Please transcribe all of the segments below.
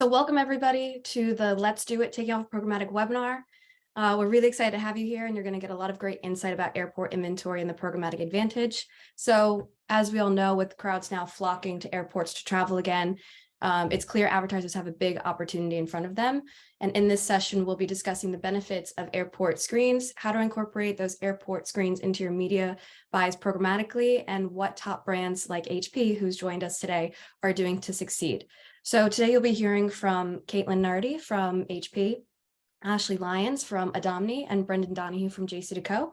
So welcome everybody to the Let's Do It Taking Off Programmatic webinar. We're really excited to have you here, and you're going to get a lot of great insight about airport inventory and the programmatic advantage. So as we all know, with crowds now flocking to airports to travel again, it's clear advertisers have a big opportunity in front of them. And in this session, we'll be discussing the benefits of airport screens, how to incorporate those airport screens into your media buys programmatically, and what top brands like HP, who's joined us today, are doing to succeed. So today you'll be hearing from Caitlin Nardi from HP, Ashley Lyons from Adomni, and Brendan Donahue from JC2Co.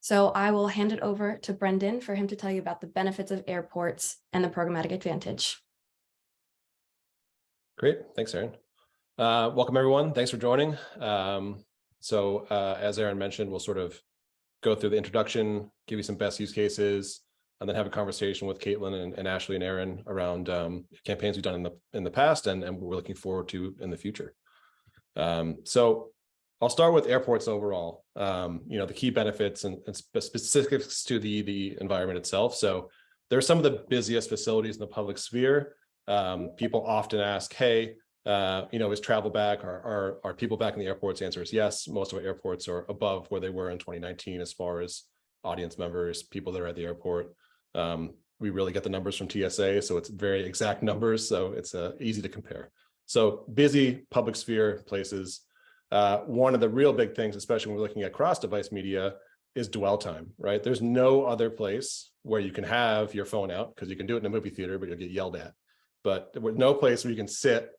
So I will hand it over to Brendan for him to tell you about the benefits of airports and the programmatic advantage. Great, thanks, Erin. Welcome everyone, thanks for joining. As Erin mentioned, we'll sort of go through the introduction, give you some best use cases, and then have a conversation with Caitlin and Ashley and Erin around campaigns we've done in the past and we're looking forward to in the future. So I'll start with airports overall. The key benefits and specifics to the environment itself. So there's some of the busiest facilities in the public sphere. People often ask, hey, is travel back? Are people back in the airports? The answer is yes. Most of our airports are above where they were in 2019 as far as audience members, people that are at the airport. We really get the numbers from TSA, so it's very exact numbers, so it's easy to compare. So busy public sphere places. One of the real big things, especially when we're looking at cross-device media, is dwell time, right? There's no other place where you can have your phone out, because you can do it in a movie theater, but you'll get yelled at. But there's no place where you can sit,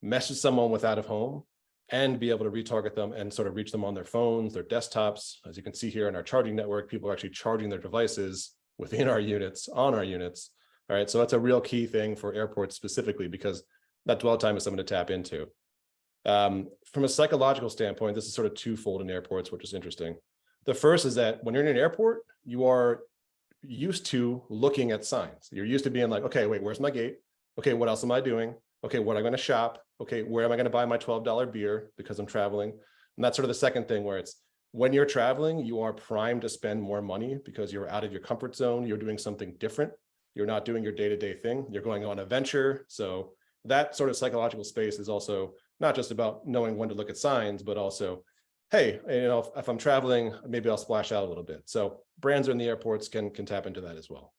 message someone with out of home, and be able to retarget them and sort of reach them on their phones, their desktops. As you can see here in our charging network, people are actually charging their devices within our units, on our units. All right, so that's a real key thing for airports specifically, because that dwell time is something to tap into. From a psychological standpoint, this is sort of twofold in airports, which is interesting. The first is that when you're in an airport, you are used to looking at signs. You're used to being like, okay, wait, where's my gate? Okay, what else am I doing? Okay, what am I going to shop? Okay, where am I going to buy my $12 beer because I'm traveling? And that's sort of the second thing, where it's when you're traveling, you are primed to spend more money because you're out of your comfort zone. You're doing something different. You're not doing your day-to-day thing. You're going on a venture. So that sort of psychological space is also not just about knowing when to look at signs, but also, hey, if I'm traveling, maybe I'll splash out a little bit. So brands in the airports can tap into that as well.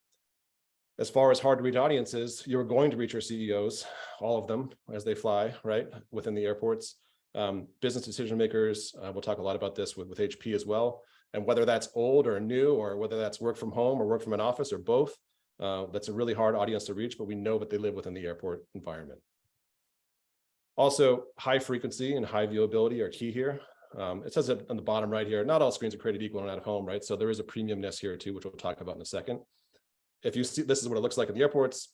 As far as hard to reach audiences, you're going to reach your CEOs, all of them, as they fly, right, within the airports. Business decision makers, we'll talk a lot about this with HP as well. And whether that's old or new, or whether that's work from home or work from an office or both, that's a really hard audience to reach, but we know that they live within the airport environment. Also, high frequency and high viewability are key here. It says it on the bottom right here, not all screens are created equal and out of home, right? So there is a premiumness here too, which we'll talk about in a second. If you see, this is what it looks like in the airports,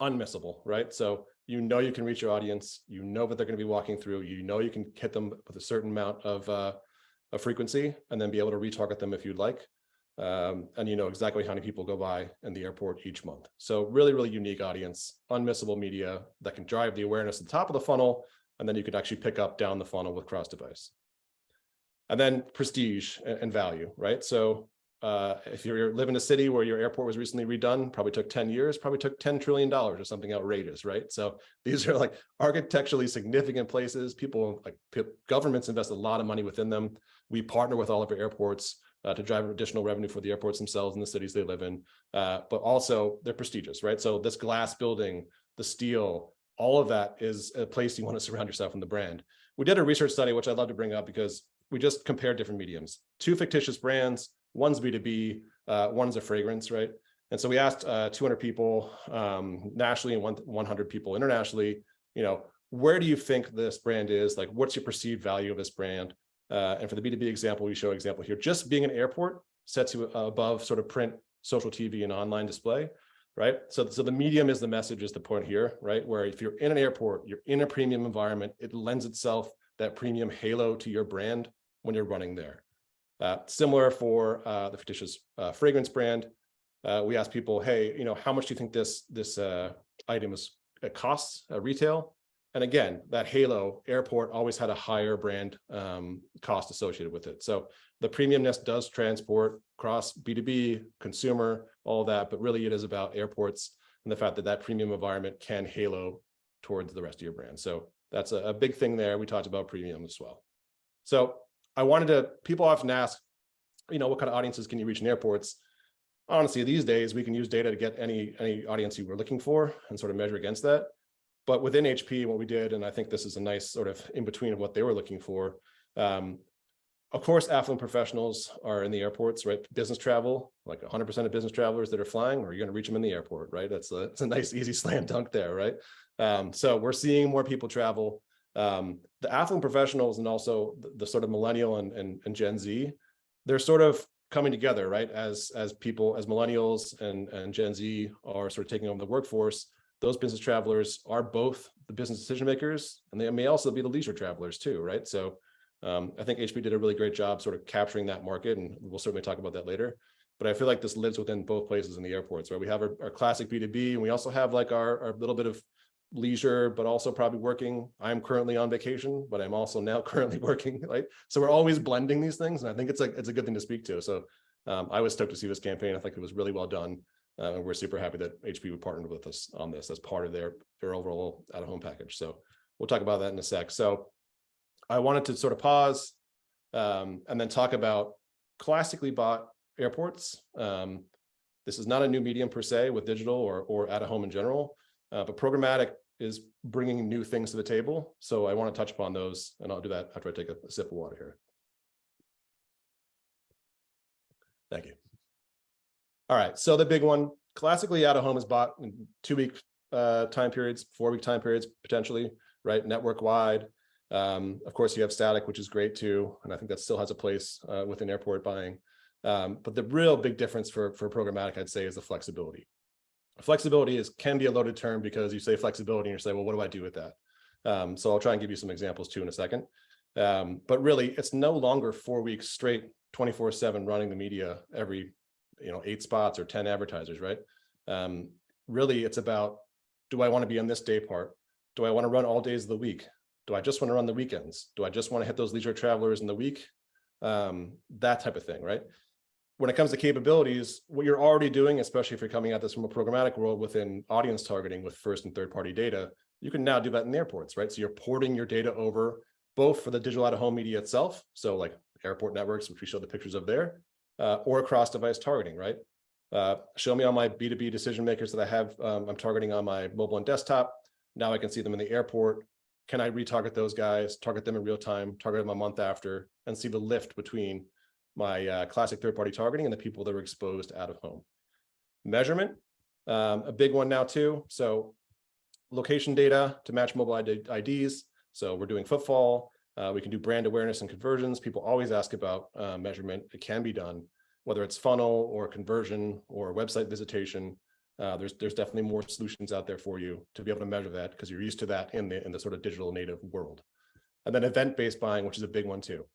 unmissable, right? So you can reach your audience, you know that they're going to be walking through, you can hit them with a certain amount of frequency, and then be able to retarget them if you'd like. And you know exactly how many people go by in the airport each month. So really, really unique audience, unmissable media that can drive the awareness at the top of the funnel, and then you could actually pick up down the funnel with cross-device. And then prestige and value, right? So if you live in a city where your airport was recently redone, probably took 10 years, probably took $10 trillion or something outrageous, right? So these are like architecturally significant places. Governments invest a lot of money within them. We partner with all of our airports to drive additional revenue for the airports themselves and the cities they live in, but also they're prestigious, right? So this glass building, the steel, all of that is a place you want to surround yourself in the brand. We did a research study, which I'd love to bring up because we just compared different mediums. 2 fictitious brands, one's B2B, one's a fragrance, right? And so we asked 200 people nationally and 100 people internationally, where do you think this brand is? Like, what's your perceived value of this brand? And for the B2B example, we show an example here. Just being an airport sets you above sort of print, social TV, and online display, right? So the medium is the message, is the point here, right? Where if you're in an airport, you're in a premium environment, it lends itself that premium halo to your brand when you're running there. Similar for the fictitious fragrance brand. We asked people, hey, how much do you think this item costs retail? And again, that halo, airport always had a higher brand cost associated with it. So the premiumness does transport across B2B, consumer, all of that, but really it is about airports and the fact that that premium environment can halo towards the rest of your brand. So That's a big thing there. We talked about premium as well. So people often ask, what kind of audiences can you reach in airports? Honestly, these days we can use data to get any audience you were looking for and sort of measure against that. But within HP, what we did, and I think this is a nice sort of in between of what they were looking for. Of course, affluent professionals are in the airports, right? Business travel, like 100% of business travelers that are flying, or you're going to reach them in the airport, right? It's a nice, easy slam dunk there, right? So we're seeing more people travel. The affluent professionals and also the sort of millennial and Gen Z, they're sort of coming together, right? As millennials and Gen Z are sort of taking over the workforce, those business travelers are both the business decision makers, and they may also be the leisure travelers too, right? So I think HP did a really great job sort of capturing that market, and we'll certainly talk about that later. But I feel like this lives within both places in the airports, right? We have our classic B2B, and we also have like our little bit of leisure, but also probably working. I'm currently on vacation, but I'm also now currently working, right? So we're always blending these things, and I think it's a good thing to speak to. So I was stoked to see this campaign. I think it was really well done, and we're super happy that HP would partner with us on this as part of their overall out-of-home package. So we'll talk about that in a sec. So I wanted to sort of pause and then talk about classically bought airports. This is not a new medium per se with digital or out-of-home in general, but programmatic is bringing new things to the table. So I want to touch upon those, and I'll do that after I take a sip of water here. Thank you. All right, so the big one, classically out-of-home is bought in 2-week time periods, 4-week time periods, potentially, right? Network wide. Of course, you have static, which is great too, and I think that still has a place within airport buying. But the real big difference for programmatic, I'd say, is the flexibility. Flexibility can be a loaded term because you say flexibility and you say, well, what do I do with that? So I'll try and give you some examples too in a second. But really, it's no longer 4 weeks straight, 24/7 running the media every 8 spots or 10 advertisers, right? Really, it's about, do I want to be on this day part? Do I want to run all days of the week? Do I just want to run the weekends? Do I just want to hit those leisure travelers in the week? That type of thing, right? When it comes to capabilities, what you're already doing, especially if you're coming at this from a programmatic world within audience targeting with first and third party data, you can now do that in the airports, right? So you're porting your data over both for the digital out-of-home media itself, so like airport networks, which we showed the pictures of there, or across device targeting, right? Show me all my B2B decision makers that I have, I'm targeting on my mobile and desktop. Now I can see them in the airport. Can I retarget those guys, target them in real time, target them a month after, and see the lift between my classic third-party targeting and the people that are exposed out of home? Measurement, a big one now too. So location data to match mobile IDs. So we're doing footfall. We can do brand awareness and conversions. People always ask about measurement. It can be done, whether it's funnel or conversion or website visitation. There's definitely more solutions out there for you to be able to measure that, because you're used to that in the sort of digital native world. And then event-based buying, which is a big one too.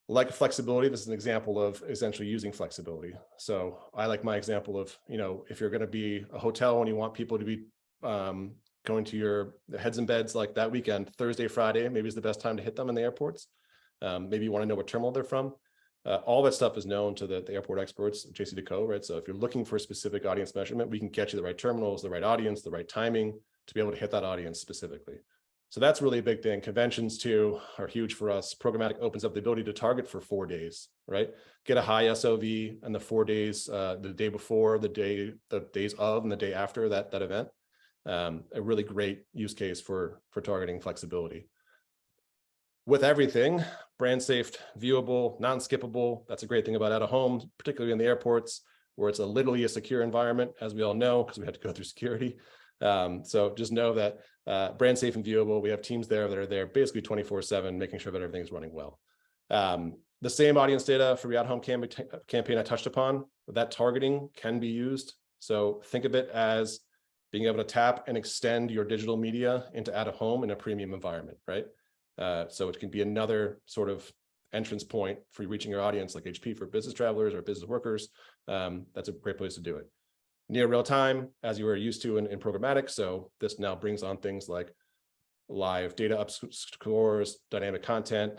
Like flexibility, this is an example of essentially using flexibility. So I like my example of, if you're going to be a hotel and you want people to be going to your heads and beds like that weekend, Thursday, Friday, maybe is the best time to hit them in the airports. Maybe you want to know what terminal they're from. All that stuff is known to the airport experts, JC2Co, right? So if you're looking for a specific audience measurement, we can get you the right terminals, the right audience, the right timing to be able to hit that audience specifically. So that's really a big thing. Conventions too are huge for us. Programmatic opens up the ability to target for 4 days, right? Get a high SOV and the 4 days, the day before, the days of, and the day after that event. A really great use case for targeting flexibility. With everything, brand safe, viewable, non-skippable. That's a great thing about out-of-home, particularly in the airports, where it's literally a secure environment, as we all know, because we had to go through security. So just know that brand safe and viewable, we have teams there that are there basically 24/7, making sure that everything is running well. The same audience data for the out-of-home campaign I touched upon, that targeting can be used. So think of it as being able to tap and extend your digital media into out-of-home in a premium environment, right? So it can be another sort of entrance point for reaching your audience, like HP for business travelers or business workers. That's a great place to do it. Near real time, as you were used to in programmatic. So this now brings on things like live data up scores, dynamic content,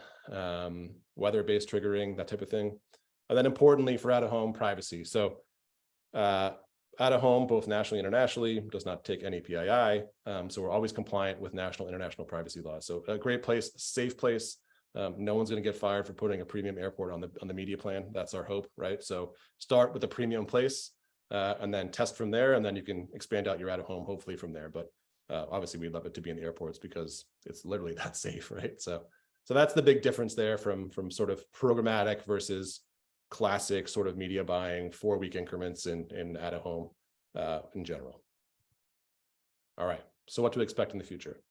weather-based triggering, that type of thing. And then importantly for out-of-home, privacy. So out of home, both nationally and internationally, does not take any PII. So we're always compliant with national and international privacy laws. So a great place, a safe place. No one's going to get fired for putting a premium airport on the media plan. That's our hope, right? So start with a premium place and then test from there, and then you can expand out your out of home, hopefully from there. But obviously, we'd love it to be in the airports because it's literally that safe, right? So that's the big difference there from sort of programmatic versus classic sort of media buying 4-week increments in out of home in general. All right, so what to expect in the future?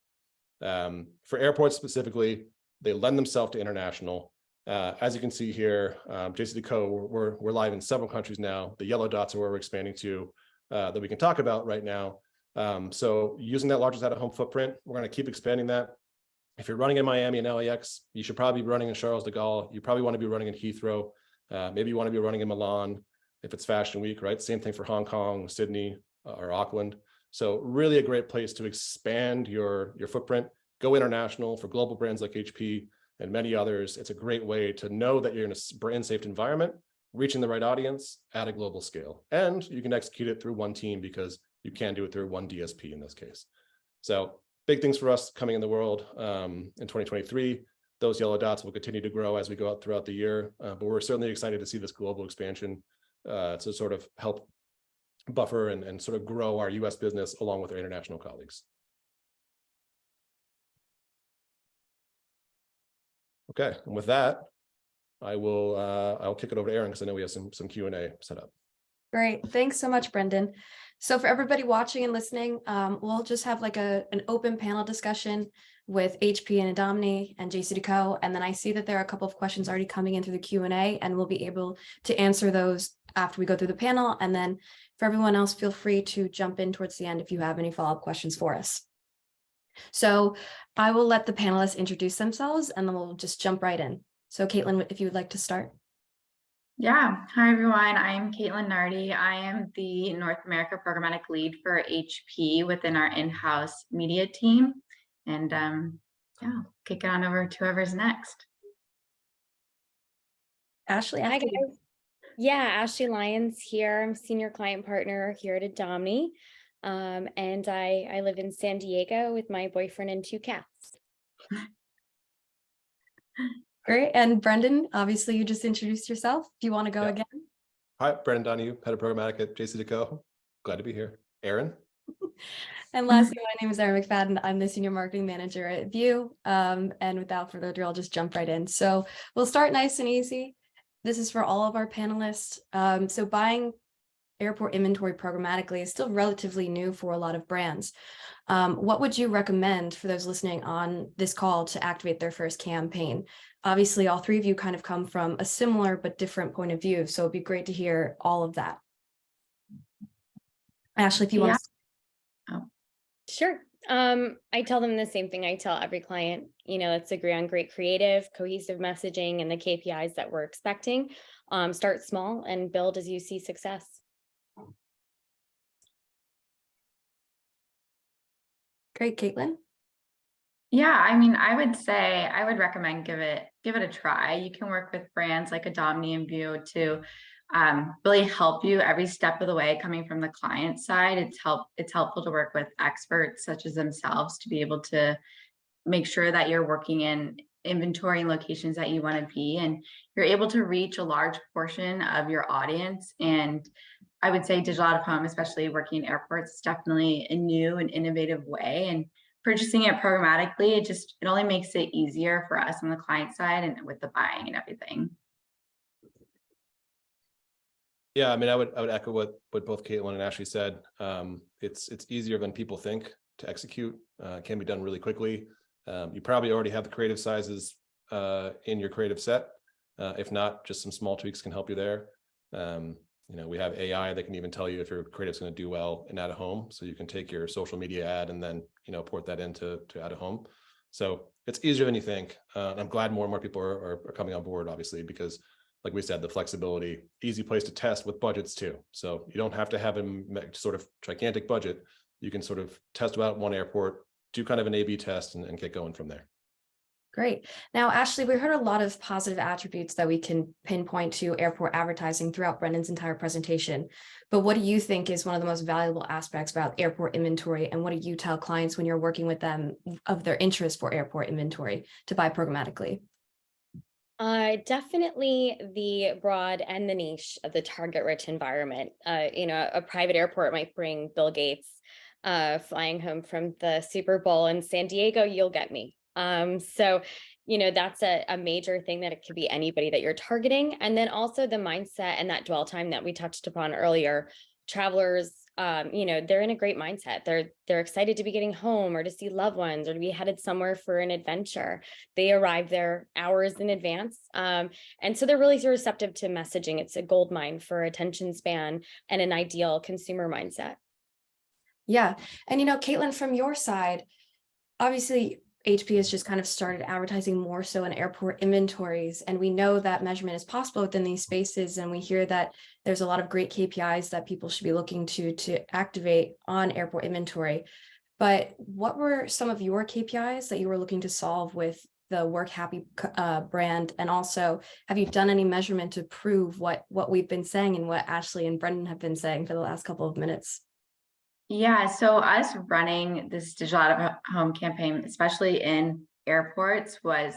For airports specifically, they lend themselves to international. As you can see here, JCDecaux, we're live in several countries now. The yellow dots are where we're expanding to that we can talk about right now. So using that largest out-of-home footprint, we're going to keep expanding that. If you're running in Miami and LAX, you should probably be running in Charles de Gaulle. You probably want to be running in Heathrow. Maybe you want to be running in Milan if it's Fashion Week, right? Same thing for Hong Kong, Sydney, or Auckland. So really a great place to expand your footprint, go international for global brands like HP and many others. It's a great way to know that you're in a brand safe environment, reaching the right audience at a global scale. And you can execute it through one team because you can do it through one DSP in this case. So big things for us coming in the world in 2023. Those yellow dots will continue to grow as we go out throughout the year, but we're certainly excited to see this global expansion to sort of help buffer and sort of grow our US business along with our international colleagues. Okay, and with that, I'll kick it over to Erin because I know we have some Q&A set up. Great. Thanks so much, Brendan. So for everybody watching and listening, we'll just have like an open panel discussion with HP and Adomni and JCDecaux. And then I see that there are a couple of questions already coming in through the Q&A, and we'll be able to answer those after we go through the panel. And then for everyone else, feel free to jump in towards the end if you have any follow-up questions for us. So I will let the panelists introduce themselves and then we'll just jump right in. So Caitlin, if you would like to start. Yeah. Hi, everyone. I'm Caitlin Nardi. I am the North America Programmatic Lead for HP within our in-house media team. And yeah, kick it on over to whoever's next. Ashley. Hi, guys. Yeah, Ashley Lyons here. I'm Senior Client Partner here at Adomni. And I live in San Diego with my boyfriend and 2 cats. Great. And Brendan, obviously you just introduced yourself. Do you want to go again? Hi, Brendan Donahue, Head of Programmatic at JCDecaux. Glad to be here. Erin? And lastly, my name is Erin McFadden. I'm the Senior Marketing Manager at View. And without further ado, I'll just jump right in. So we'll start nice and easy. This is for all of our panelists. So buying airport inventory programmatically is still relatively new for a lot of brands. What would you recommend for those listening on this call to activate their first campaign? Obviously, all 3 of you kind of come from a similar but different point of view, so it'd be great to hear all of that. Ashley, if you want to. Sure. I tell them the same thing I tell every client, let's agree on great creative, cohesive messaging and the KPIs that we're expecting. Start small and build as you see success. Great, Caitlin. Yeah, I mean, I would recommend give it a try. You can work with brands like Adomni and View to really help you every step of the way coming from the client side. It's helpful to work with experts such as themselves to be able to make sure that you're working in inventory and locations that you want to be, and you're able to reach a large portion of your audience. And I would say digital out of home, especially working in airports, is definitely a new and innovative way. And purchasing it programmatically, it only makes it easier for us on the client side and with the buying and everything. Yeah, I mean, I would echo what both Caitlin and Ashley said. It's easier than people think to execute. It can be done really quickly. You probably already have the creative sizes in your creative set. If not, just some small tweaks can help you there. We have AI that can even tell you if your creative's going to do well in out of home. So you can take your social media ad and then port that into out of home. So it's easier than you think. I'm glad more and more people are coming on board, obviously, because like we said, the flexibility, easy place to test with budgets too. So you don't have to have a sort of gigantic budget. You can sort of test about one airport, do kind of an A/B test and get going from there. Great. Now, Ashley, we heard a lot of positive attributes that we can pinpoint to airport advertising throughout Brendan's entire presentation. But what do you think is one of the most valuable aspects about airport inventory? And what do you tell clients when you're working with them of their interest for airport inventory to buy programmatically? Definitely the broad and the niche of the target rich environment. A private airport might bring Bill Gates flying home from the Super Bowl in San Diego, you'll get me. So, that's a major thing, that it could be anybody that you're targeting. And then also the mindset and that dwell time that we touched upon earlier. Travelers, they're in a great mindset. They're excited to be getting home, or to see loved ones, or to be headed somewhere for an adventure. They arrive there hours in advance. And so they're really receptive to messaging. It's a gold mine for attention span and an ideal consumer mindset. Yeah. And, Caitlin, from your side, obviously, HP has just kind of started advertising more so in airport inventories. And we know that measurement is possible within these spaces. And we hear that there's a lot of great KPIs that people should be looking to activate on airport inventory. But what were some of your KPIs that you were looking to solve with the Work Happy brand? And also, have you done any measurement to prove what we've been saying and what Ashley and Brendan have been saying for the last couple of minutes? Yeah, so us running this digital out of home campaign, especially in airports, was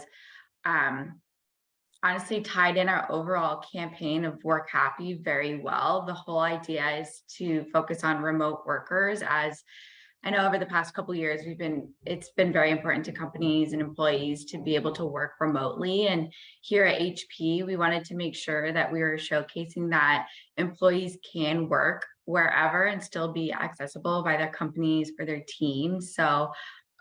honestly tied in our overall campaign of Work Happy very well. The whole idea is to focus on remote workers. As I know, over the past couple of years, it's been very important to companies and employees to be able to work remotely. And here at HP, we wanted to make sure that we were showcasing that employees can work wherever and still be accessible by their companies for their teams. So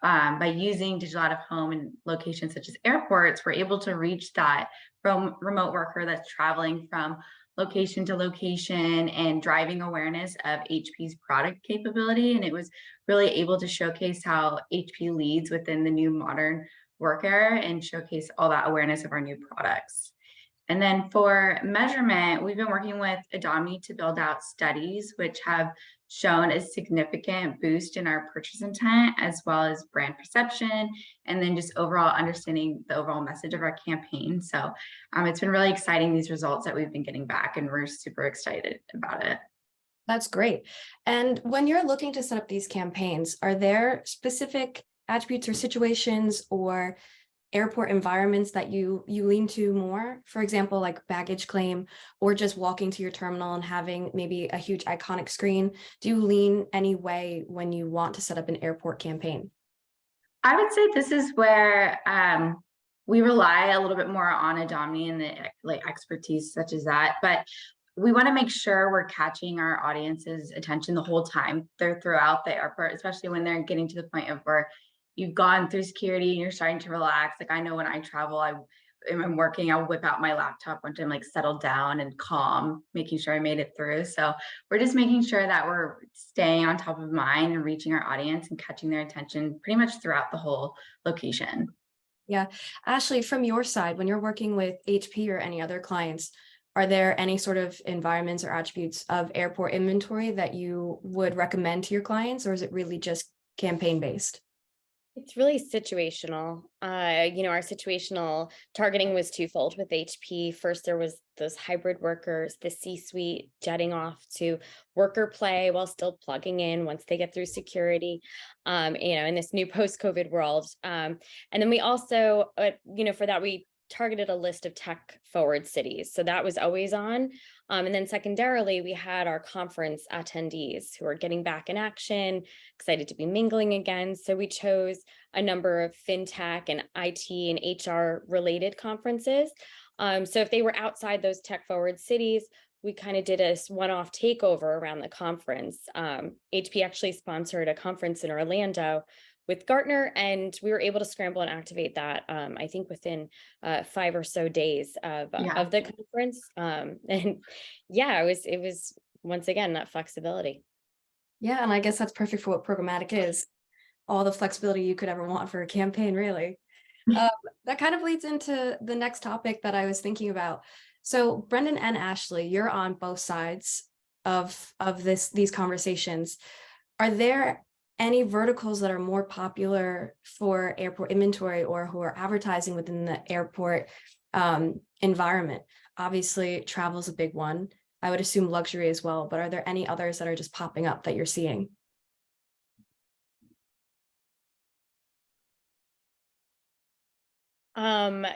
by using digital out of home in locations such as airports, we're able to reach that from remote worker that's traveling from location to location and driving awareness of HP's product capability. And it was really able to showcase how HP leads within the new modern work era and showcase all that awareness of our new products. And then for measurement, we've been working with Adomni to build out studies which have shown a significant boost in our purchase intent, as well as brand perception, and then just overall understanding the overall message of our campaign. So it's been really exciting, these results that we've been getting back, and we're super excited about it. That's great. And when you're looking to set up these campaigns, are there specific attributes or situations or airport environments that you lean to more? For example, like baggage claim, or just walking to your terminal and having maybe a huge iconic screen. Do you lean any way when you want to set up an airport campaign? I would say this is where we rely a little bit more on Adomni and the expertise such as that, but we want to make sure we're catching our audience's attention the whole time they're throughout the airport, especially when they're getting to the point of where you've gone through security and you're starting to relax. Like, I know when I travel, I'm working, I'll whip out my laptop once I'm like settled down and calm, making sure I made it through. So we're just making sure that we're staying on top of mind and reaching our audience and catching their attention pretty much throughout the whole location. Yeah. Ashley, from your side, when you're working with HP or any other clients, are there any sort of environments or attributes of airport inventory that you would recommend to your clients, or is it really just campaign based? It's really situational. Our situational targeting was twofold with HP. First, there was those hybrid workers, the C-suite jetting off to worker play while still plugging in once they get through security, in this new post-COVID world. And then we also, for that, we targeted a list of tech forward cities. So that was always on. And then secondarily, we had our conference attendees who are getting back in action, excited to be mingling again. So we chose a number of fintech and IT and HR related conferences. So if they were outside those tech forward cities, we kind of did a one-off takeover around the conference. HP actually sponsored a conference in Orlando with Gartner, and we were able to scramble and activate that, I think within 5 or so days of the conference. And yeah, it was once again, that flexibility. Yeah, and I guess that's perfect for what programmatic is. All the flexibility you could ever want for a campaign, really. That kind of leads into the next topic that I was thinking about. So Brendan and Ashley, you're on both sides of these conversations. Are there any verticals that are more popular for airport inventory or who are advertising within the airport environment? Obviously, travel is a big one. I would assume luxury as well, but are there any others that are just popping up that you're seeing?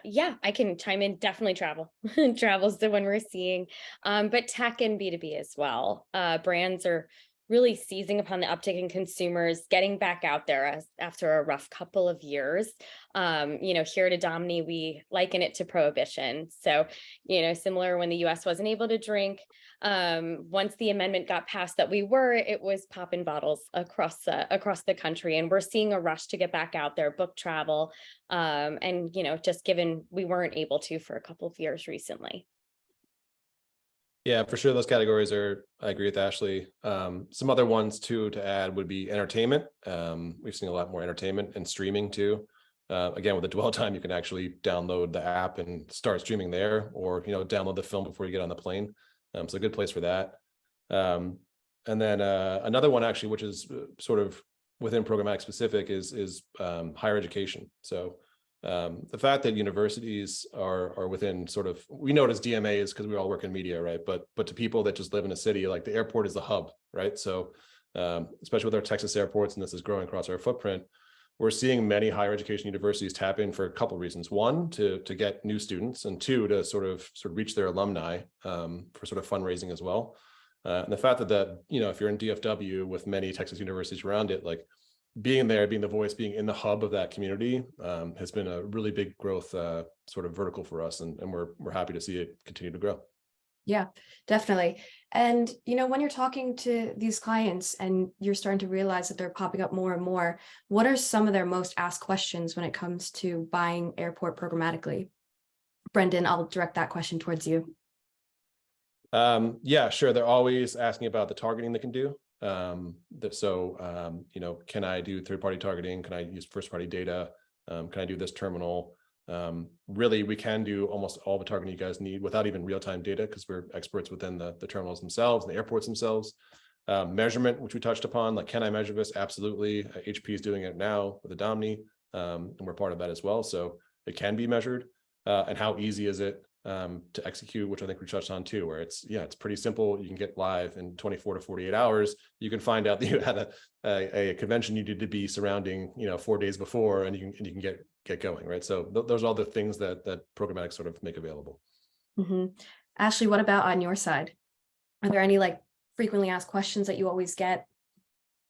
Yeah, I can chime in. Definitely travel. Travel's the one we're seeing. But tech and B2B as well. Brands are really seizing upon the uptick in consumers getting back out there after a rough couple of years. Here at Adomni, we liken it to prohibition. So, similar when the US wasn't able to drink. Once the amendment got passed that it was popping bottles across the country. And we're seeing a rush to get back out there, book travel. And just given we weren't able to for a couple of years recently. Yeah, for sure. Those categories I agree with Ashley. Some other ones too to add would be entertainment. We've seen a lot more entertainment and streaming too. Again, with the dwell time, you can actually download the app and start streaming there, or download the film before you get on the plane. So a good place for that. And then another one actually, which is sort of within programmatic specific, is higher education. So the fact that universities are within sort of, we know it as DMAs because we all work in media, right? But to people that just live in a city, like the airport is the hub, right? So especially with our Texas airports, and this is growing across our footprint, we're seeing many higher education universities tap in for a couple of reasons. One, to get new students, and two, to sort of reach their alumni for sort of fundraising as well. And the fact that if you're in DFW with many Texas universities around it, like being there, being the voice, being in the hub of that community has been a really big growth sort of vertical for us, and we're happy to see it continue to grow. Yeah, definitely. And, when you're talking to these clients and you're starting to realize that they're popping up more and more, what are some of their most asked questions when it comes to buying airport programmatically? Brendan, I'll direct that question towards you. Yeah, sure. They're always asking about the targeting they can do. Can I do third-party targeting? Can I use first-party data? Can I do this terminal? Really, we can do almost all the targeting you guys need without even real-time data, because we're experts within the terminals themselves, the airports themselves. Measurement, which we touched upon, like, can I measure this? Absolutely. HP is doing it now with Adomni, and we're part of that as well. So it can be measured. And how easy is it to execute, which I think we touched on too, where it's pretty simple. You can get live in 24 to 48 hours. You can find out that you had a convention you need to be surrounding 4 days before, and you can get going, right? So those are all the things that programmatic sort of make available. Mm-hmm. Ashley, what about on your side? Are there any frequently asked questions that you always get?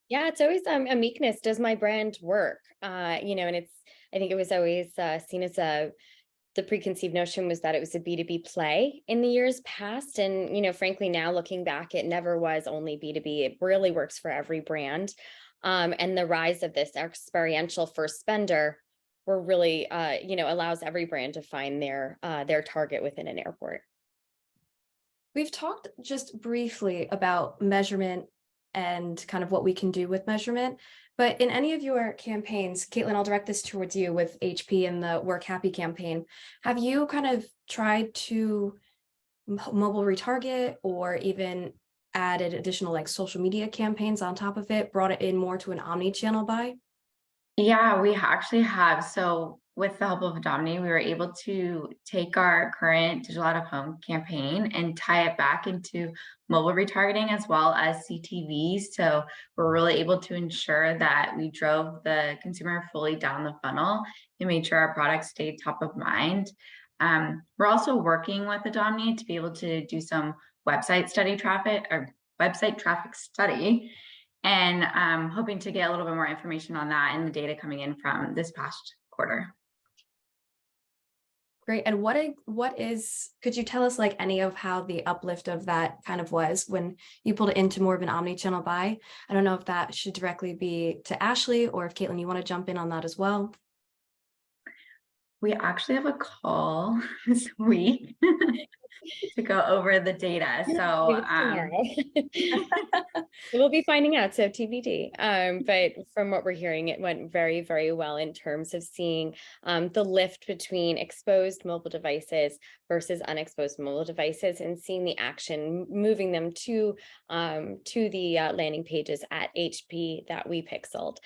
Yeah, it's always a meekness. Does my brand work? I think it was always seen as the preconceived notion was that it was a B2B play in the years past. And, frankly, now looking back, it never was only B2B. It really works for every brand. And the rise of this experiential first spender really, allows every brand to find their target within an airport. We've talked just briefly about measurement and kind of what we can do with measurement. But in any of your campaigns, Caitlin, I'll direct this towards you with HP and the Work Happy campaign. Have you kind of tried to mobile retarget or even added additional social media campaigns on top of it, brought it in more to an omni-channel buy? Yeah, we actually have. So with the help of Adomni, we were able to take our current digital out of home campaign and tie it back into mobile retargeting as well as CTV. So we're really able to ensure that we drove the consumer fully down the funnel and made sure our products stayed top of mind. We're also working with Adomni to be able to do some website traffic study, and hoping to get a little bit more information on that and the data coming in from this past quarter. Great. And could you tell us any of how the uplift of that kind of was when you pulled it into more of an omni-channel buy? I don't know if that should directly be to Ashley, or if Caitlin, you want to jump in on that as well. We actually have a call this week to go over the data. So we'll be finding out, so TBD. But from what we're hearing, it went very, very well in terms of seeing the lift between exposed mobile devices versus unexposed mobile devices, and seeing the action moving them to the landing pages at HP that we pixeled.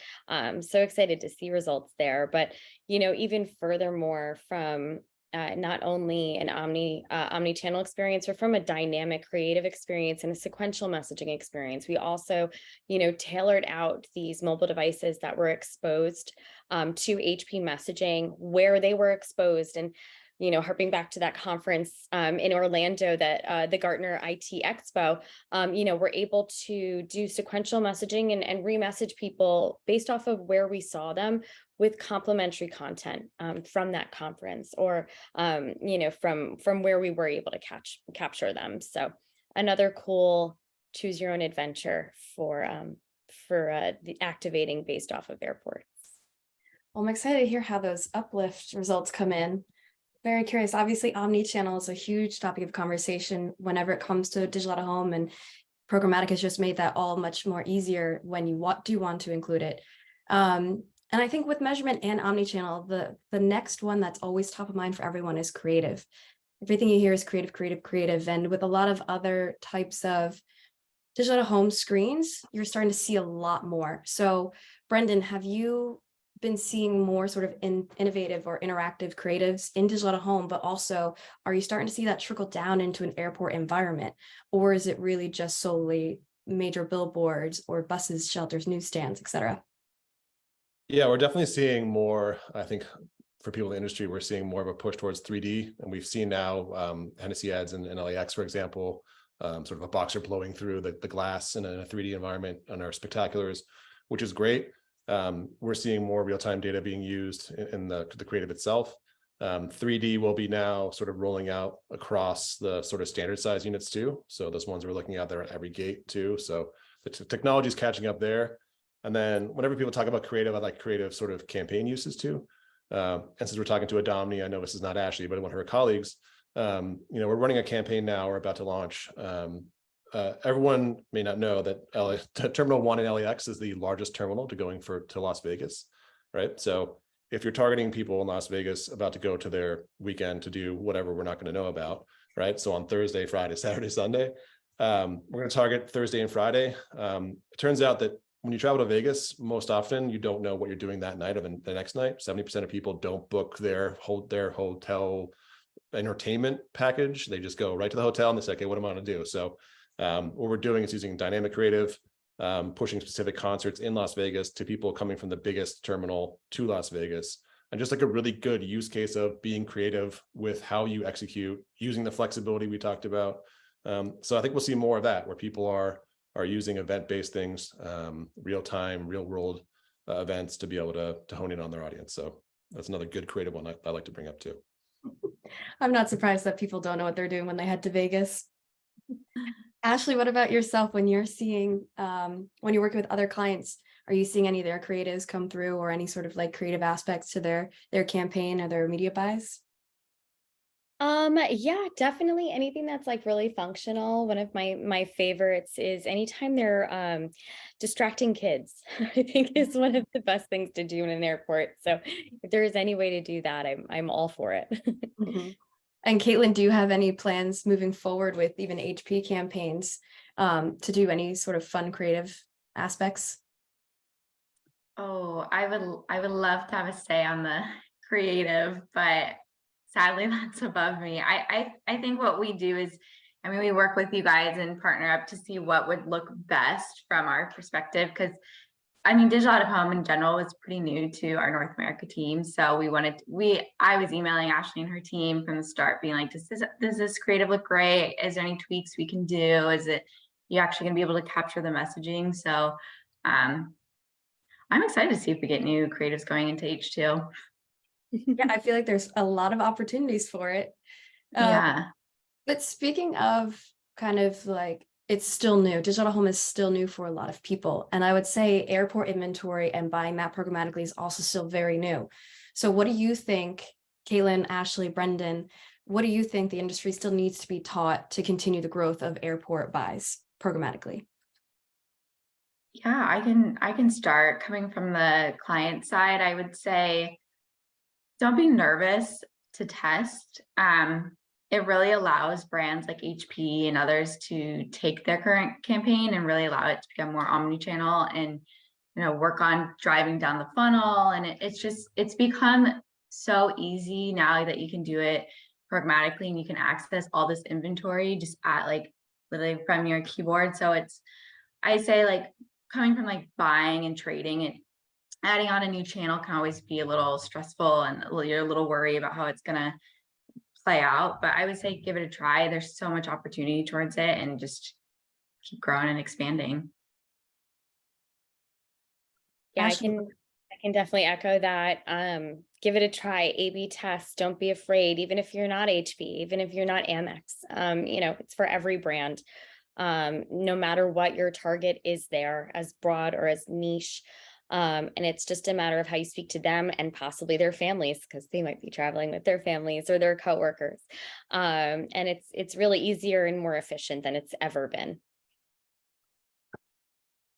So excited to see results there. But even furthermore, from not only an omni-channel experience, or from a dynamic creative experience and a sequential messaging experience, we also, tailored out these mobile devices that were exposed to HP messaging, where they were exposed. And harping back to that conference in Orlando, that the Gartner IT Expo, we're able to do sequential messaging and remessage people based off of where we saw them, with complementary content from that conference, or from where we were able to capture them. So another cool choose your own adventure for the activating based off of airports. Well, I'm excited to hear how those uplift results come in. Very curious. Obviously, omni-channel is a huge topic of conversation whenever it comes to digital out of home, and programmatic has just made that all much more easier when you do want to include it. And I think with measurement and omni-channel, the next one that's always top of mind for everyone is creative. Everything you hear is creative, creative, creative. And with a lot of other types of digital out of home screens, you're starting to see a lot more. So Brendan, have you been seeing more sort of innovative or interactive creatives in digital out of home, but also are you starting to see that trickle down into an airport environment? Or is it really just solely major billboards or buses, shelters, newsstands, et cetera? Yeah, we're definitely seeing more. I think for people in the industry, we're seeing more of a push towards 3D. And we've seen now Hennessy ads in LAX, for example, sort of a boxer blowing through the glass in a 3D environment on our spectaculars, which is great. We're seeing more real-time data being used in the creative itself. 3D will be now sort of rolling out across the sort of standard size units too. So those ones we're looking at there at every gate too. So the technology is catching up there. And then whenever people talk about creative, I like creative sort of campaign uses too. And since we're talking to a Domini, I know this is not Ashley, but one of her colleagues, we're running a campaign now. We're about to launch. Everyone may not know that Terminal 1 in LAX is the largest terminal to Las Vegas, right? So if you're targeting people in Las Vegas about to go to their weekend to do whatever we're not going to know about, right? So on Thursday, Friday, Saturday, Sunday, we're going to target Thursday and Friday. It turns out that when you travel to Vegas, most often you don't know what you're doing that night or the next night. 70% of people don't book their hotel entertainment package. They just go right to the hotel and they say, okay, what am I going to do? So what we're doing is using dynamic creative, pushing specific concerts in Las Vegas to people coming from the biggest terminal to Las Vegas. And just like a really good use case of being creative with how you execute, using the flexibility we talked about. So I think we'll see more of that, where people are using event-based things, real-time, real-world events to be able to hone in on their audience. So that's another good creative one I like to bring up too. I'm not surprised that people don't know what they're doing when they head to Vegas. Ashley, what about yourself when you're seeing, when you're working with other clients, are you seeing any of their creatives come through, or any sort of like creative aspects to their campaign or their media buys? Yeah, definitely anything that's like really functional. One of my favorites is anytime they're distracting kids. I think is one of the best things to do in an airport. So if there is any way to do that, I'm all for it. Mm-hmm. And Caitlin, do you have any plans moving forward with even HP campaigns to do any sort of fun creative aspects? Oh, I would love to have a say on the creative, but sadly that's above me. I think what we do is, I mean, we work with you guys and partner up to see what would look best from our perspective, because I mean, digital out of home in general was pretty new to our North America team. So I was emailing Ashley and her team from the start being like, does this creative look great? Is there any tweaks we can do? Is it, you actually gonna be able to capture the messaging? So I'm excited to see if we get new creatives going into H2. Yeah, I feel like there's a lot of opportunities for it. Yeah. But speaking of kind of like, it's still new. Digital home is still new for a lot of people. And I would say airport inventory and buying that programmatically is also still very new. So what do you think, Caitlin, Ashley, Brendan, what do you think the industry still needs to be taught to continue the growth of airport buys programmatically? Yeah, I can start coming from the client side. I would say don't be nervous to test. It really allows brands like HP and others to take their current campaign and really allow it to become more omni-channel and work on driving down the funnel. And it's become so easy now that you can do it programmatically and you can access all this inventory just at like literally from your keyboard. So I say like coming from like buying and trading and adding on a new channel can always be a little stressful and you're a little worried about how it's gonna play out. But I would say give it a try. There's so much opportunity towards it and just keep growing and expanding. Yeah, Ashley? I can definitely echo that. Give it a try, A/B test. Don't be afraid, even if you're not HP, even if you're not Amex. It's for every brand. No matter what your target is there, as broad or as niche. And it's just a matter of how you speak to them and possibly their families, because they might be traveling with their families or their coworkers. And it's really easier and more efficient than it's ever been.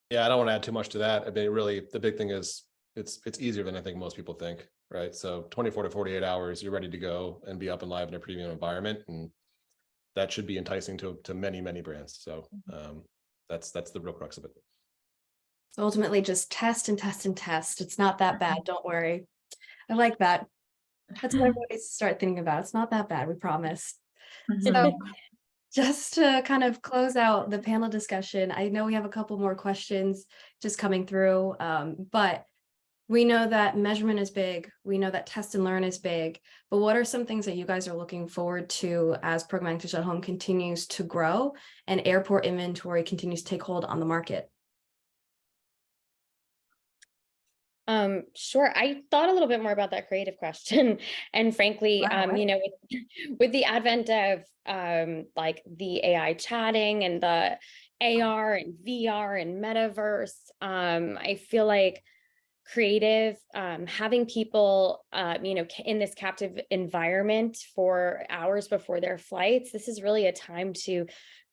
Yeah, I don't want to add too much to that. I mean, really, the big thing is it's easier than I think most people think, right? So 24 to 48 hours, you're ready to go and be up and live in a premium environment, and that should be enticing to many, many brands. So that's the real crux of it. So ultimately just test and test and test. It's not that bad. Don't worry. I like that. That's what everybody needs to start thinking about. It's not that bad, we promise. So just to kind of close out the panel discussion, I know we have a couple more questions just coming through, but we know that measurement is big. We know that test and learn is big, but what are some things that you guys are looking forward to as Programmatic Digital Home continues to grow and airport inventory continues to take hold on the market? Sure. I thought a little bit more about that creative question. And frankly, Wow. with the advent of like the AI chatting and the AR and VR and metaverse, I feel like creative, having people, in this captive environment for hours before their flights, this is really a time to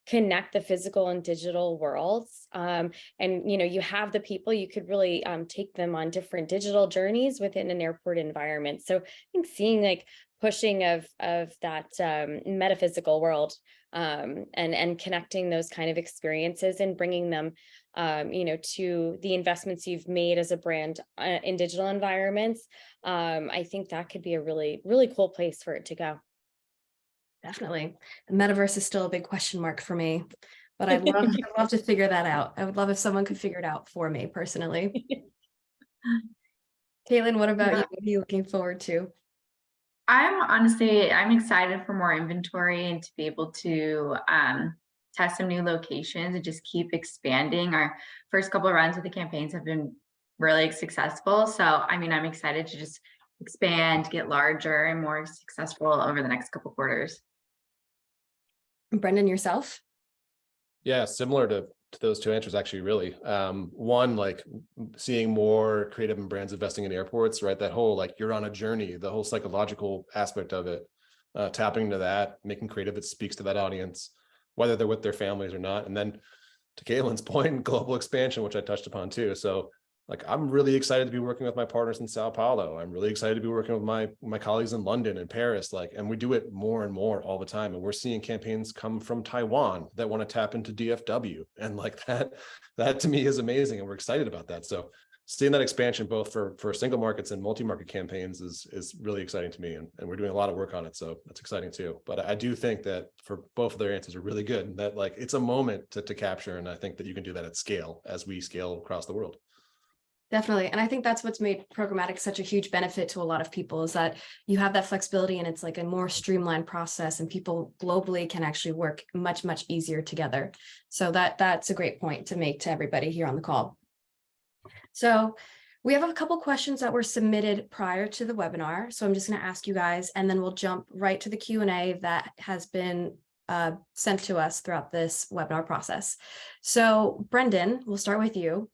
connect the physical and digital worlds. And you have the people, you could really take them on different digital journeys within an airport environment. So I think seeing like pushing of that metaphysical world and connecting those kind of experiences and bringing them to the investments you've made as a brand in digital environments. I think that could be a really, really cool place for it to go. Definitely. The metaverse is still a big question mark for me, but I'd love to figure that out. I would love if someone could figure it out for me personally. Caitlin, what about you? What are you looking forward to? I'm excited for more inventory and to be able to test some new locations and just keep expanding. Our first couple of runs with the campaigns have been really successful. So, I mean, I'm excited to just expand, get larger and more successful over the next couple quarters. Brendan, yourself? Yeah, similar to those two answers, actually, really. One, like seeing more creative and brands investing in airports, right? That whole, like, you're on a journey, the whole psychological aspect of it, tapping into that, making creative that speaks to that audience, whether they're with their families or not. And then to Caitlin's point, global expansion, which I touched upon too. So like, I'm really excited to be working with my partners in Sao Paulo. I'm really excited to be working with my colleagues in London and Paris, and we do it more and more all the time. And we're seeing campaigns come from Taiwan that want to tap into DFW. And like that to me is amazing. And we're excited about that. So seeing that expansion, both for single markets and multi-market campaigns is really exciting to me. And we're doing a lot of work on it. So that's exciting too. But I do think that for both of their answers are really good, that like, it's a moment to capture. And I think that you can do that at scale as we scale across the world. Definitely. And I think that's what's made programmatic such a huge benefit to a lot of people, is that you have that flexibility and it's like a more streamlined process and people globally can actually work much, much easier together. So that's a great point to make to everybody here on the call. So we have a couple questions that were submitted prior to the webinar. So I'm just going to ask you guys, and then we'll jump right to the Q&A that has been sent to us throughout this webinar process. So Brendan, we'll start with you.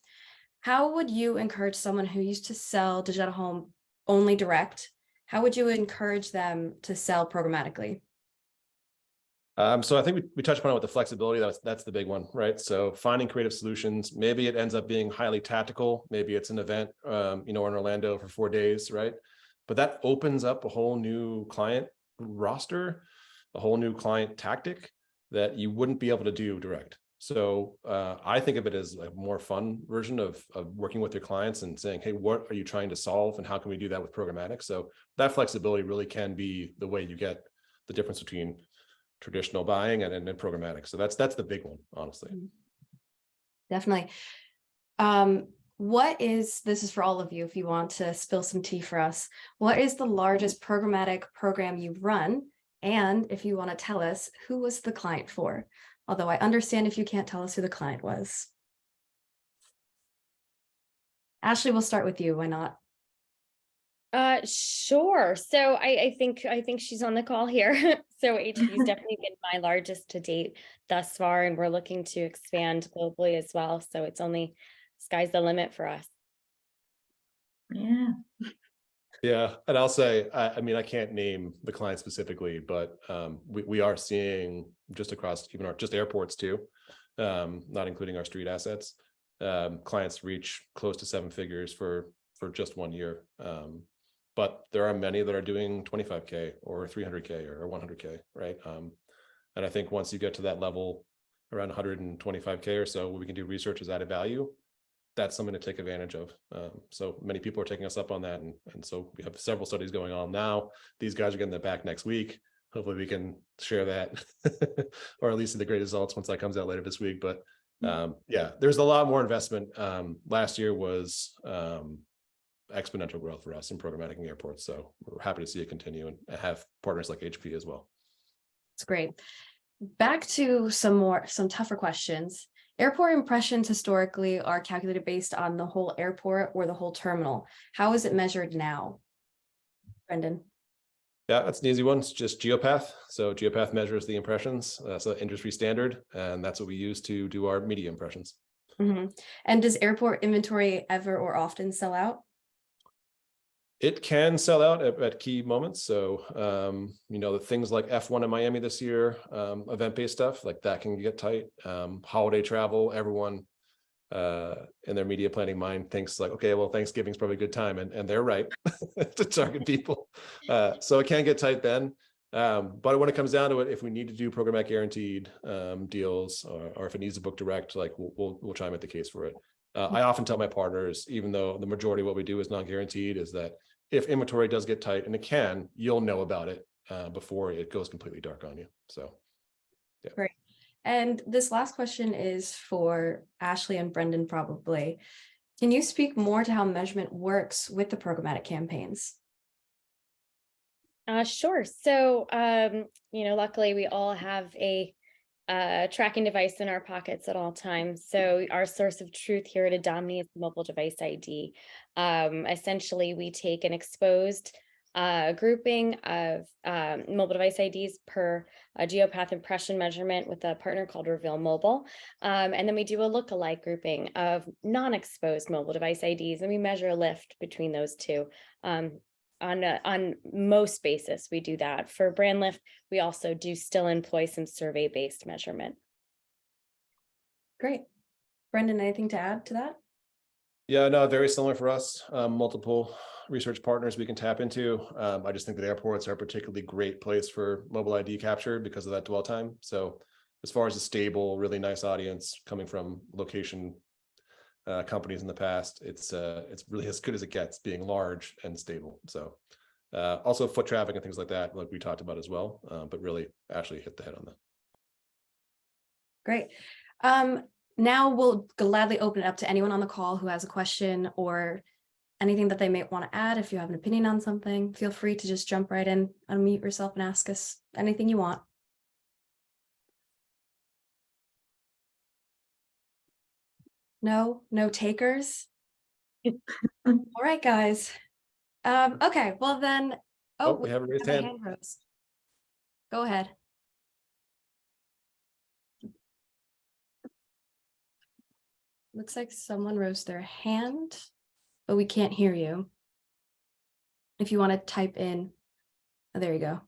How would you encourage someone who used to sell digital home only direct? How would you encourage them to sell programmatically? So I think we touched upon it with the flexibility. That's the big one, right? So finding creative solutions. Maybe it ends up being highly tactical. Maybe it's an event, in Orlando for 4 days, right? But that opens up a whole new client roster, a whole new client tactic that you wouldn't be able to do direct. So I think of it as a more fun version of working with your clients and saying, hey, what are you trying to solve, and how can we do that with programmatic? So that flexibility really can be the way you get the difference between traditional buying and programmatic. So that's the big one, honestly. Definitely. This is for all of you, if you want to spill some tea for us, what is the largest programmatic program you've run? And if you want to tell us, who was the client for? Although I understand if you can't tell us who the client was. Ashley, we'll start with you. Why not? Sure. So I think she's on the call here. So HP's definitely been my largest to date thus far, and we're looking to expand globally as well. So it's only sky's the limit for us. Yeah. Yeah, and I'll say, I mean, I can't name the client specifically, but we are seeing just across even just airports too, not including our street assets, clients reach close to 7 figures for just 1 year. But there are many that are doing 25K or 300K or 100K, right? And I think once you get to that level, around 125K or so, where we can do research as added value, that's something to take advantage of. So many people are taking us up on that. And so we have several studies going on now. These guys are getting that back next week. Hopefully we can share that or at least see the great results once that comes out later this week. But yeah, there's a lot more investment. Last year was exponential growth for us in programmatic in airports. So we're happy to see it continue and have partners like HP as well. That's great. Back to some tougher questions. Airport impressions historically are calculated based on the whole airport or the whole terminal. How is it measured now? Brendan? Yeah, that's an easy one. It's just GeoPath. So GeoPath measures the impressions. That's an industry standard, and that's what we use to do our media impressions. Mm-hmm. And does airport inventory ever or often sell out? It can sell out at key moments. So, the things like F1 in Miami this year, event-based stuff, like that can get tight. Holiday travel, everyone in their media planning mind thinks like, okay, well, Thanksgiving's probably a good time. And they're right to target people. So it can get tight then. But when it comes down to it, if we need to do programmatic guaranteed deals, or if it needs to book direct, like we'll try and make the case for it. I often tell my partners, even though the majority of what we do is non-guaranteed, is that if inventory does get tight, and it can, you'll know about it before it goes completely dark on you. So, yeah. Great. And this last question is for Ashley and Brendan, probably. Can you speak more to how measurement works with the programmatic campaigns? Sure. So, luckily we all have a tracking device in our pockets at all times. So our source of truth here at Adomni is mobile device ID. Essentially, we take an exposed grouping of mobile device IDs per GeoPath impression measurement with a partner called Reveal Mobile. And then we do a lookalike grouping of non-exposed mobile device IDs, and we measure a lift between those two. On most basis, we do that. For brand lift, we also do still employ some survey-based measurement. Great. Brendan, anything to add to that? Yeah, no, very similar for us. Multiple research partners we can tap into. I just think that airports are a particularly great place for mobile ID capture because of that dwell time. So as far as a stable, really nice audience coming from location companies in the past, it's really as good as it gets, being large and stable. So also foot traffic and things like that, like we talked about as well, but really Ashley hit the head on that. Great. Now we'll gladly open it up to anyone on the call who has a question or anything that they may want to add. If you have an opinion on something, feel free to just jump right in, unmute yourself and ask us anything you want. No takers. All right, guys. Okay, well then. Oh, we have a raised hand. Go ahead. Looks like someone raised their hand, but we can't hear you. If you want to type in, oh, there you go.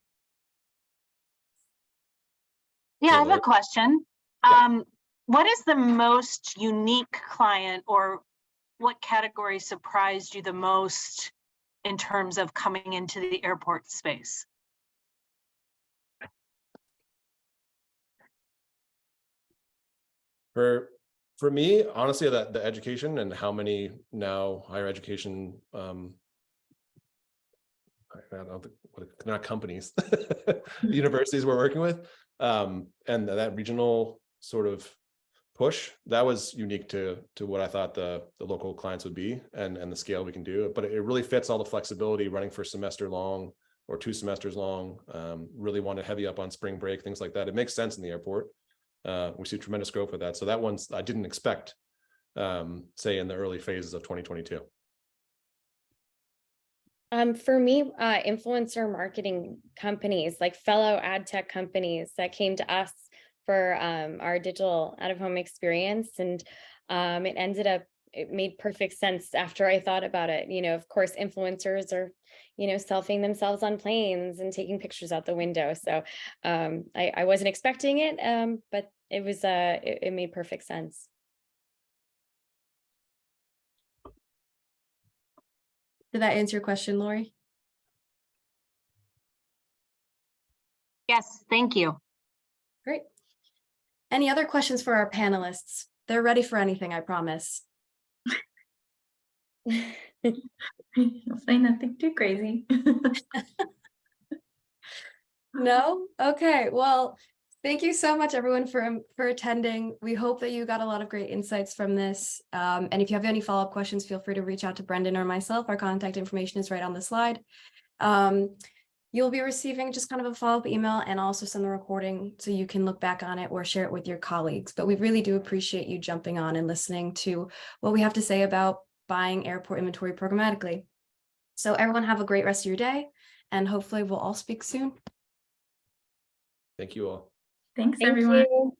Yeah, I have Taylor. a question. Yeah. What is the most unique client, or what category surprised you the most in terms of coming into the airport space? For me, honestly, that the education and how many now higher education I don't think, they're not companies, universities we're working with, and that regional sort of push, that was unique to what I thought the local clients would be, and the scale we can do. But it really fits all the flexibility, running for semester long or 2 semesters long. Really want to heavy up on spring break, things like that. It makes sense in the airport. We see tremendous growth with that. So that one's I didn't expect, say in the early phases of 2022. For me, influencer marketing companies, like fellow ad tech companies that came to us for our digital out-of-home experience. And it made perfect sense after I thought about it. You know, of course, influencers are, selfieing themselves on planes and taking pictures out the window. So I wasn't expecting it, but it was it made perfect sense. Did that answer your question, Lori? Yes, thank you. Great. Any other questions for our panelists? They're ready for anything, I promise. You'll say nothing too crazy. No? Okay, well, thank you so much, everyone, for attending. We hope that you got a lot of great insights from this. And if you have any follow-up questions, feel free to reach out to Brendan or myself. Our contact information is right on the slide. You'll be receiving just kind of a follow-up email and also send the recording so you can look back on it or share it with your colleagues. But we really do appreciate you jumping on and listening to what we have to say about buying airport inventory programmatically. So everyone have a great rest of your day, and hopefully we'll all speak soon. Thank you all. Thanks, Thank everyone. you.